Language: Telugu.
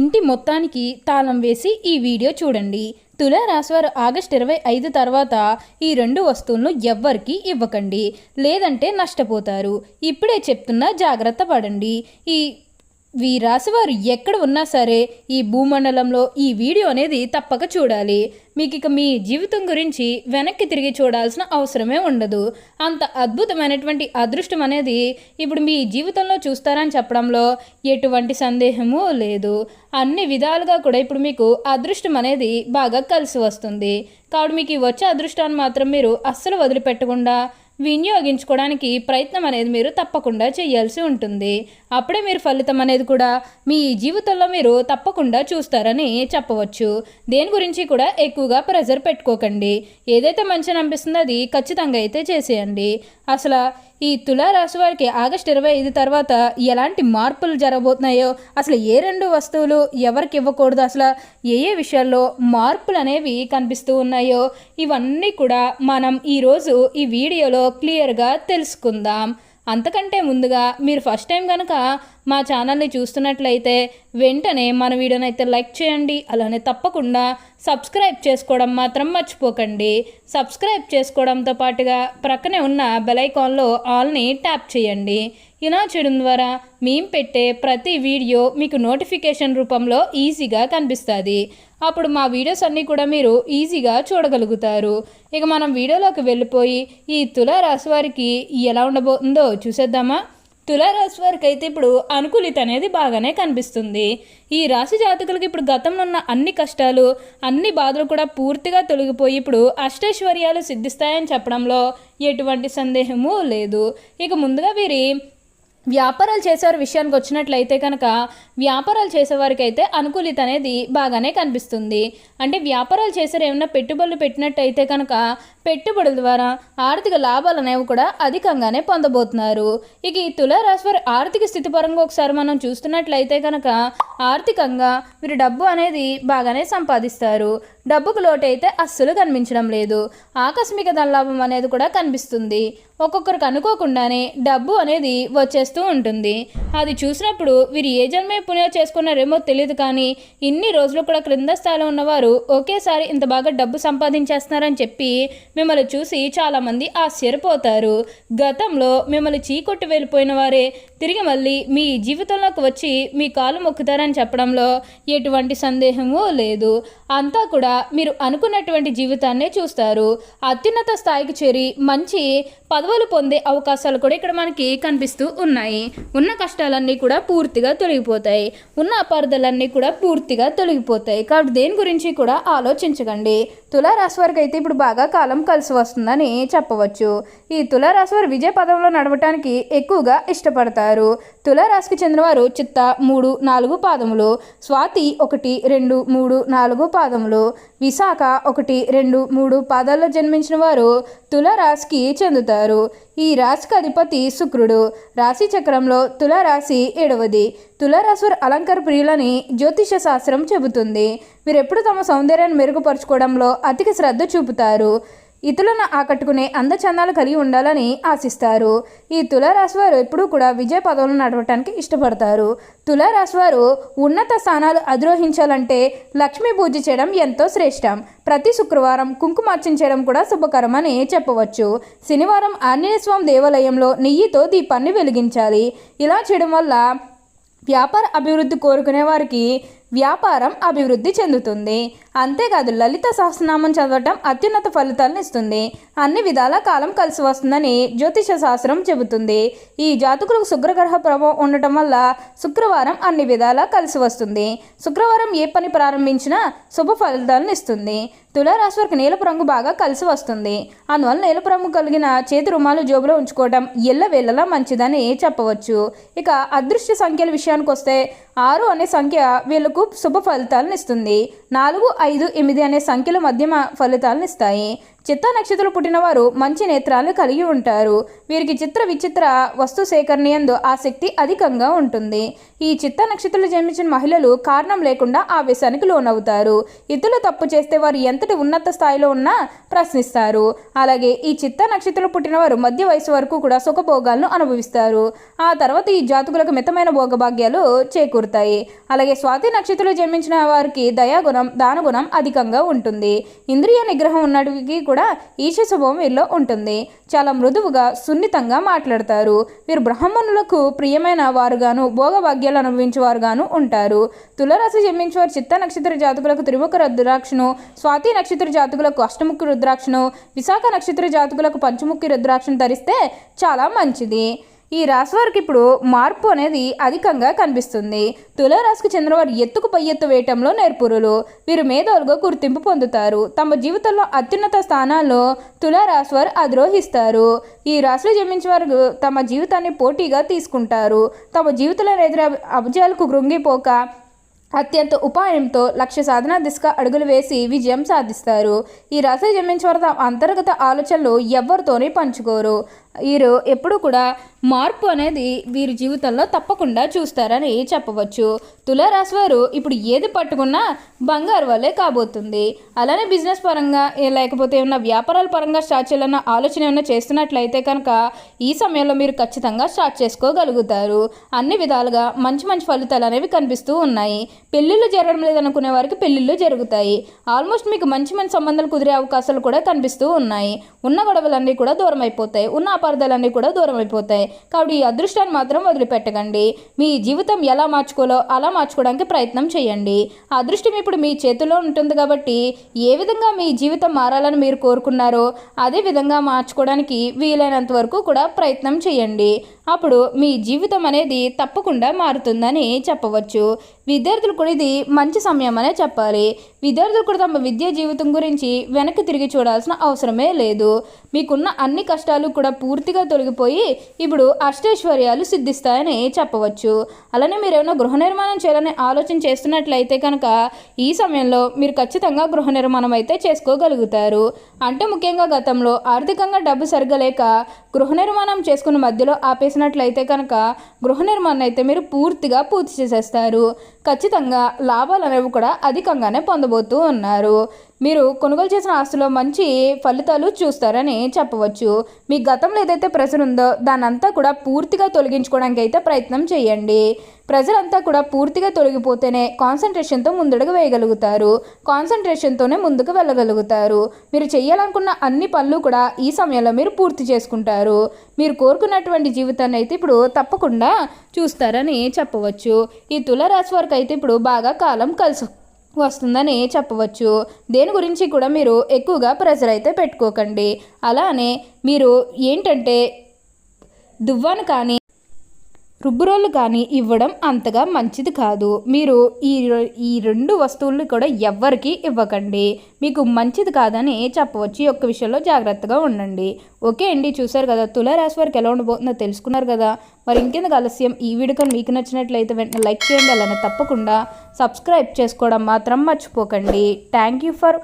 ఇంటి మొత్తానికి తాళం వేసి ఈ వీడియో చూడండి. తులా రాశివారు ఆగస్టు 25 తర్వాత ఈ 2 వస్తువులను ఎవ్వరికి ఇవ్వకండి, లేదంటే నష్టపోతారు. ఇప్పుడే చెప్తున్నా, జాగ్రత్త పడండి. ఈ రాశివారు ఎక్కడ ఉన్నా సరే ఈ భూమండలంలో ఈ వీడియో అనేది తప్పక చూడాలి. మీకు ఇక మీ జీవితం గురించి వెనక్కి తిరిగి చూడాల్సిన అవసరమే ఉండదు. అంత అద్భుతమైనటువంటి అదృష్టం అనేది ఇప్పుడు మీ జీవితంలో చూస్తారని చెప్పడంలో ఎటువంటి సందేహము లేదు. అన్ని విధాలుగా కూడా ఇప్పుడు మీకు అదృష్టం అనేది బాగా కలిసి వస్తుంది. కాబట్టి మీకు వచ్చే అదృష్టాన్ని మాత్రం మీరు అస్సలు వదిలిపెట్టకుండా వినియోగించుకోవడానికి ప్రయత్నం అనేది మీరు తప్పకుండా చేయాల్సి ఉంటుంది. అప్పుడే మీరు ఫలితం అనేది కూడా మీ జీవితంలో మీరు తప్పకుండా చూస్తారని చెప్పవచ్చు. దేని గురించి కూడా ఎక్కువగా ప్రెజర్ పెట్టుకోకండి. ఏదైతే మంచిగా అనిపిస్తుందో అది ఖచ్చితంగా అయితే చేసేయండి. అసలు ఈ తులారాశి వారికి ఆగస్టు 25 తర్వాత ఎలాంటి మార్పులు జరగబోతున్నాయో, అసలు ఏ 2 వస్తువులు ఎవరికి ఇవ్వకూడదు, అసలు ఏ విషయాల్లో మార్పులు అనేవి కనిపిస్తూ ఉన్నాయో ఇవన్నీ కూడా మనం ఈరోజు ఈ వీడియోలో క్లియర్గా తెలుసుకుందాం. అంతకంటే ముందుగా మీరు ఫస్ట్ టైం కనుక మా ఛానల్ని చూస్తున్నట్లయితే వెంటనే మన వీడియోని అయితే లైక్ చేయండి. అలానే తప్పకుండా సబ్స్క్రైబ్ చేసుకోవడం మాత్రం మర్చిపోకండి. సబ్స్క్రైబ్ చేసుకోవడంతో పాటుగా ప్రక్కనే ఉన్న బెల్ ఐకాన్లో ఆల్ని ట్యాప్ చేయండి. ఇలా చేయడం ద్వారా మేము పెట్టే ప్రతి వీడియో మీకు నోటిఫికేషన్ రూపంలో ఈజీగా కనిపిస్తుంది. అప్పుడు మా వీడియోస్ అన్నీ కూడా మీరు ఈజీగా చూడగలుగుతారు. ఇక మనం వీడియోలోకి వెళ్ళిపోయి ఈ తులారాశి వారికి ఎలా ఉండబోతుందో చూసేద్దామా. తులారాశి వారికి అయితే ఇప్పుడు అనుకూలిత అనేది బాగానే కనిపిస్తుంది. ఈ రాశి జాతకులకి ఇప్పుడు గతంలో ఉన్న అన్ని కష్టాలు, అన్ని బాధలు కూడా పూర్తిగా తొలగిపోయి ఇప్పుడు అష్టైశ్వర్యాలు సిద్ధిస్తాయని చెప్పడంలో ఎటువంటి సందేహము లేదు. ఇక ముందుగా వీరి వ్యాపారాలు చేసేవారి విషయానికి వచ్చినట్లయితే కనుక వ్యాపారాలు చేసేవారికి అయితే అనుకూలిత అనేది బాగానే కనిపిస్తుంది. అంటే వ్యాపారాలు చేసేవారు ఏమన్నా పెట్టుబడులు పెట్టినట్టయితే కనుక పెట్టుబడుల ద్వారా ఆర్థిక లాభాలు అనేవి కూడా అధికంగానే పొందబోతున్నారు. ఇక ఈ తులారాశి వారి ఆర్థిక స్థితి పరంగా ఒకసారి మనం చూస్తున్నట్లయితే కనుక ఆర్థికంగా వీరు డబ్బు అనేది బాగానే సంపాదిస్తారు. డబ్బుకు లోటు అయితే అస్సలు కనిపించడం లేదు. ఆకస్మిక ధనలాభం అనేది కూడా కనిపిస్తుంది. ఒక్కొక్కరికి అనుకోకుండానే డబ్బు అనేది వచ్చేస్తూ ఉంటుంది. అది చూసినప్పుడు వీరు ఏ జన్మే పుణ్యం చేసుకున్నారేమో తెలియదు, కానీ ఇన్ని రోజులు కూడా క్రింద స్థాయిలో ఉన్నవారు ఒకేసారి ఇంత బాగా డబ్బు సంపాదించేస్తున్నారని చెప్పి మిమ్మల్ని చూసి చాలామంది ఆశ్చర్యపోతారు. గతంలో మిమ్మల్ని చీకొట్టి వెళ్ళిపోయిన వారే తిరిగి మళ్ళీ మీ జీవితంలోకి వచ్చి మీ కాలు మొక్కుతారని చెప్పడంలో ఎటువంటి సందేహము లేదు. అంతా కూడా మీరు అనుకున్నటువంటి జీవితాన్నే చూస్తారు. అత్యున్నత స్థాయికి చేరి మంచి పదవులు పొందే అవకాశాలు కూడా ఇక్కడ మనకి కనిపిస్తూ ఉన్నాయి. ఉన్న కష్టాలన్నీ కూడా పూర్తిగా తొలగిపోతాయి. ఉన్న అపార్థాలన్నీ కూడా పూర్తిగా తొలగిపోతాయి. కాబట్టి దేని గురించి కూడా ఆలోచించకండి. తులారాశి వారికి అయితే ఇప్పుడు బాగా కాలం కలిసి వస్తుందని చెప్పవచ్చు. ఈ తులారాశి వారు విజయ పదంలో నడవటానికి ఎక్కువగా ఇష్టపడతారు. తులారాశికి చెందినవారు చిత్త 3, 4 పాదములు, స్వాతి 1, 2, 3, 4 పాదములు, విశాఖ 1, 2, 3 పాదాల్లో జన్మించిన వారు తులారాశికి చెందుతారు. ఈ రాశికి అధిపతి శుక్రుడు. రాశి చక్రంలో తులారాశి 7వది. తులారాశి వారు అలంకార ప్రియులని జ్యోతిష శాస్త్రం చెబుతుంది. వీరెప్పుడు తమ సౌందర్యాన్ని మెరుగుపరచుకోవడంలో అధిక శ్రద్ధ చూపుతారు. ఇతరులను ఆకట్టుకునే అందచందాలు కలిగి ఉండాలని ఆశిస్తారు. ఈ తులారాశి వారు ఎప్పుడూ కూడా విజయ పదవులను నడవటానికి ఇష్టపడతారు. తులారాశి వారు ఉన్నత స్థానాలు అధిరోహించాలంటే లక్ష్మీ పూజ చేయడం ఎంతో శ్రేష్టం. ప్రతి శుక్రవారం కుంకుమార్చన చేయడం కూడా శుభకరం అని చెప్పవచ్చు. శనివారం ఆంజనేయ స్వామి దేవాలయంలో నెయ్యితో దీపాన్ని వెలిగించాలి. ఇలా చేయడం వల్ల వ్యాపార అభివృద్ధి కోరుకునే వారికి వ్యాపారం అభివృద్ధి చెందుతుంది. అంతేకాదు లలిత సహస్రనామం చదవటం అత్యున్నత ఫలితాలను ఇస్తుంది. అన్ని విధాల కాలం కలిసి వస్తుందని జ్యోతిష శాస్త్రం చెబుతుంది. ఈ జాతకులకు శుక్రగ్రహ ప్రభావం ఉండటం వల్ల శుక్రవారం అన్ని విధాలా కలిసి వస్తుంది. శుక్రవారం ఏ పని ప్రారంభించినా శుభ ఫలితాలను ఇస్తుంది. తులారాశి వారికి నీలపు రంగు బాగా కలిసి వస్తుంది. అందువల్ల నీలపు రంగు కలిగిన చేతి రుమాలు జోబులో ఉంచుకోవడం ఎల్లవేళలా మంచిదని చెప్పవచ్చు. ఇక అదృష్ట సంఖ్యల విషయానికి వస్తే 6 అనే సంఖ్య వీళ్ళకు శుభ ఫలితాలను ఇస్తుంది. 4, 5, 8 అనే సంఖ్యలు మధ్యమ ఫలితాలను ఇస్తాయి. చిత్తా నక్షత్రం పుట్టిన వారు మంచి నేత్రాలను కలిగి ఉంటారు. వీరికి చిత్ర విచిత్ర వస్తు సేకరణ యందు ఆసక్తి అధికంగా ఉంటుంది. ఈ చిత్తా నక్షత్రంలో జన్మించిన మహిళలు కారణం లేకుండా ఆవేశానికి లోనవుతారు. ఇతరులు తప్పు చేస్తే వారు ఎంతటి ఉన్నత స్థాయిలో ఉన్నా ప్రశ్నిస్తారు. అలాగే ఈ చిత్తా నక్షత్రంలో పుట్టిన వారు మధ్య వయసు వరకు కూడా సుఖభోగాలను అనుభవిస్తారు. ఆ తర్వాత ఈ జాతకులకు మితమైన భోగభాగ్యాలు చేకూరుతాయి. అలాగే స్వాతి నక్షత్రంలో జన్మించిన వారికి దయాగుణం దానగుణం అధికంగా ఉంటుంది. ఇంద్రియ నిగ్రహం ఉన్నటికి కూడా ఈశ స్వభావం వీరిలో ఉంటుంది. చాలా మృదువుగా సున్నితంగా మాట్లాడతారు. వీరు బ్రాహ్మణులకు ప్రియమైన వారుగాను భోగభాగ్యాలు అనుభవించేవారుగాను ఉంటారు. తులారాశి జన్మించేవారు చిత్తా నక్షత్ర జాతకులకు త్రిముఖ రుద్రాక్షను, స్వాతి నక్షత్ర జాతకులకు అష్టముఖి రుద్రాక్షను, విశాఖ నక్షత్ర జాతకులకు పంచముఖి రుద్రాక్షను ధరిస్తే చాలా మంచిది. ఈ రాశి వారికి ఇప్పుడు మార్పు అనేది అధికంగా కనిపిస్తుంది. తులారాశికి చెందినవారు ఎత్తుకు పై ఎత్తు వేయటంలో నేర్పురులు. వీరు మేధావులుగా గుర్తింపు పొందుతారు. తమ జీవితంలో అత్యున్నత స్థానాల్లో తులారాశి వారు అధిరోహిస్తారు. ఈ రాశిలో జన్మించిన వారు తమ జీవితాన్ని పోటీగా తీసుకుంటారు. తమ జీవితంలో ఎదురు అభిజయాలకు కృంగిపోక అత్యంత ఉపాయంతో లక్ష్య సాధన దిశగా అడుగులు వేసి విజయం సాధిస్తారు. ఈ రాశి జన్మించిన వారు తమ అంతర్గత ఆలోచనలు ఎవరితోనే పంచుకోరు. వీరు ఎప్పుడు కూడా మార్పు అనేది వీరి జీవితంలో తప్పకుండా చూస్తారని చెప్పవచ్చు. తులారాశి వారు ఇప్పుడు ఏది పట్టుకున్నా బంగారు వల్లే కాబోతుంది. అలానే బిజినెస్ పరంగా లేకపోతే ఏమన్నా వ్యాపారాల పరంగా స్టార్ట్ చేయాలన్న ఆలోచన ఏమన్నా చేస్తున్నట్లయితే కనుక ఈ సమయంలో మీరు ఖచ్చితంగా స్టార్ట్ చేసుకోగలుగుతారు. అన్ని విధాలుగా మంచి మంచి ఫలితాలు అనేవి కనిపిస్తూ ఉన్నాయి. పెళ్ళిళ్ళు జరగడం లేదనుకునే వారికి పెళ్ళిళ్ళు జరుగుతాయి. ఆల్మోస్ట్ మీకు మంచి మంచి సంబంధాలు కుదిరే అవకాశాలు కూడా కనిపిస్తూ ఉన్నాయి. ఉన్న గొడవలన్నీ కూడా దూరం అయిపోతాయి. ఉన్న అపార్థాలన్నీ కూడా దూరం అయిపోతాయి. కాబట్టి ఈ అదృష్టాన్ని మాత్రం వదిలిపెట్టకండి. మీ జీవితం ఎలా మార్చుకోవాలో అలా మార్చుకోవడానికి ప్రయత్నం చేయండి. ఆ అదృష్టం ఇప్పుడు మీ చేతిలో ఉంటుంది కాబట్టి ఏ విధంగా మీ జీవితం మారాలని మీరు కోరుకున్నారో అదే విధంగా మార్చుకోవడానికి వీలైనంత వరకు కూడా ప్రయత్నం చేయండి. అప్పుడు మీ జీవితం అనేది తప్పకుండా మారుతుందని చెప్పవచ్చు. విద్యార్థులు కూడా ఇది మంచి సమయం అనే చెప్పాలి. విద్యార్థులు కూడా తమ విద్యా జీవితం గురించి వెనక్కి తిరిగి చూడాల్సిన అవసరమే లేదు. మీకున్న అన్ని కష్టాలు కూడా పూర్తిగా తొలగిపోయి ఇప్పుడు అష్టైశ్వర్యాలు సిద్ధిస్తాయని చెప్పవచ్చు. అలానే మీరు ఏమైనా గృహ నిర్మాణం చేయాలని ఆలోచన చేస్తున్నట్లయితే కనుక ఈ సమయంలో మీరు ఖచ్చితంగా గృహ నిర్మాణం అయితే చేసుకోగలుగుతారు. అంటే ముఖ్యంగా గతంలో ఆర్థికంగా డబ్బు సరిగ్గా లేక గృహ నిర్మాణం చేసుకున్న మధ్యలో ఆపేసినట్లయితే కనుక గృహ నిర్మాణం అయితే మీరు పూర్తిగా పూర్తి చేసేస్తారు. ఖచ్చితంగా లాభాలు అనేవి కూడా అధికంగానే పొందబోతూ ఉన్నారు. మీరు కొనుగోలు చేసిన ఆస్తిలో మంచి ఫలితాలు చూస్తారని చెప్పవచ్చు. మీ గతంలో ఏదైతే ప్రెషర్ ఉందో దానంతా కూడా పూర్తిగా తొలగించుకోవడానికి అయితే ప్రయత్నం చేయండి. ప్రజలంతా కూడా పూర్తిగా తొలగిపోతేనే కాన్సన్ట్రేషన్తో ముందడుగు వేయగలుగుతారు. కాన్సన్ట్రేషన్తోనే ముందుకు వెళ్ళగలుగుతారు. మీరు చేయాలనుకున్న అన్ని పనులు కూడా ఈ సమయంలో మీరు పూర్తి చేసుకుంటారు. మీరు కోరుకున్నటువంటి జీవితాన్ని అయితే ఇప్పుడు తప్పకుండా చూస్తారని చెప్పవచ్చు. ఈ తులారాశి వారికి అయితే ఇప్పుడు బాగా కాలం కలిసి వస్తుందని చెప్పవచ్చు. దేని గురించి కూడా మీరు ఎక్కువగా ప్రెషర్ అయితే పెట్టుకోకండి. అలానే మీరు ఏంటంటే దువ్వాను కానీ రుబ్బురోళ్ళు కానీ ఇవ్వడం అంతగా మంచిది కాదు. మీరు ఈ రెండు వస్తువులు కూడా ఎవ్వరికి ఇవ్వకండి. మీకు మంచిది కాదని చెప్పవచ్చు. ఈ ఒక్క విషయంలో జాగ్రత్తగా ఉండండి. ఓకే అండి, చూసారు కదా తులారాశి వారికి ఎలా ఉండబోతుందో తెలుసుకున్నారు కదా. మరి ఇంకెందుకు ఆలస్యం, ఈ వీడియో మీకు నచ్చినట్లయితే వెంటనే లైక్ చేయండి. అలానే తప్పకుండా సబ్స్క్రైబ్ చేసుకోవడం మాత్రం మర్చిపోకండి. Thank you for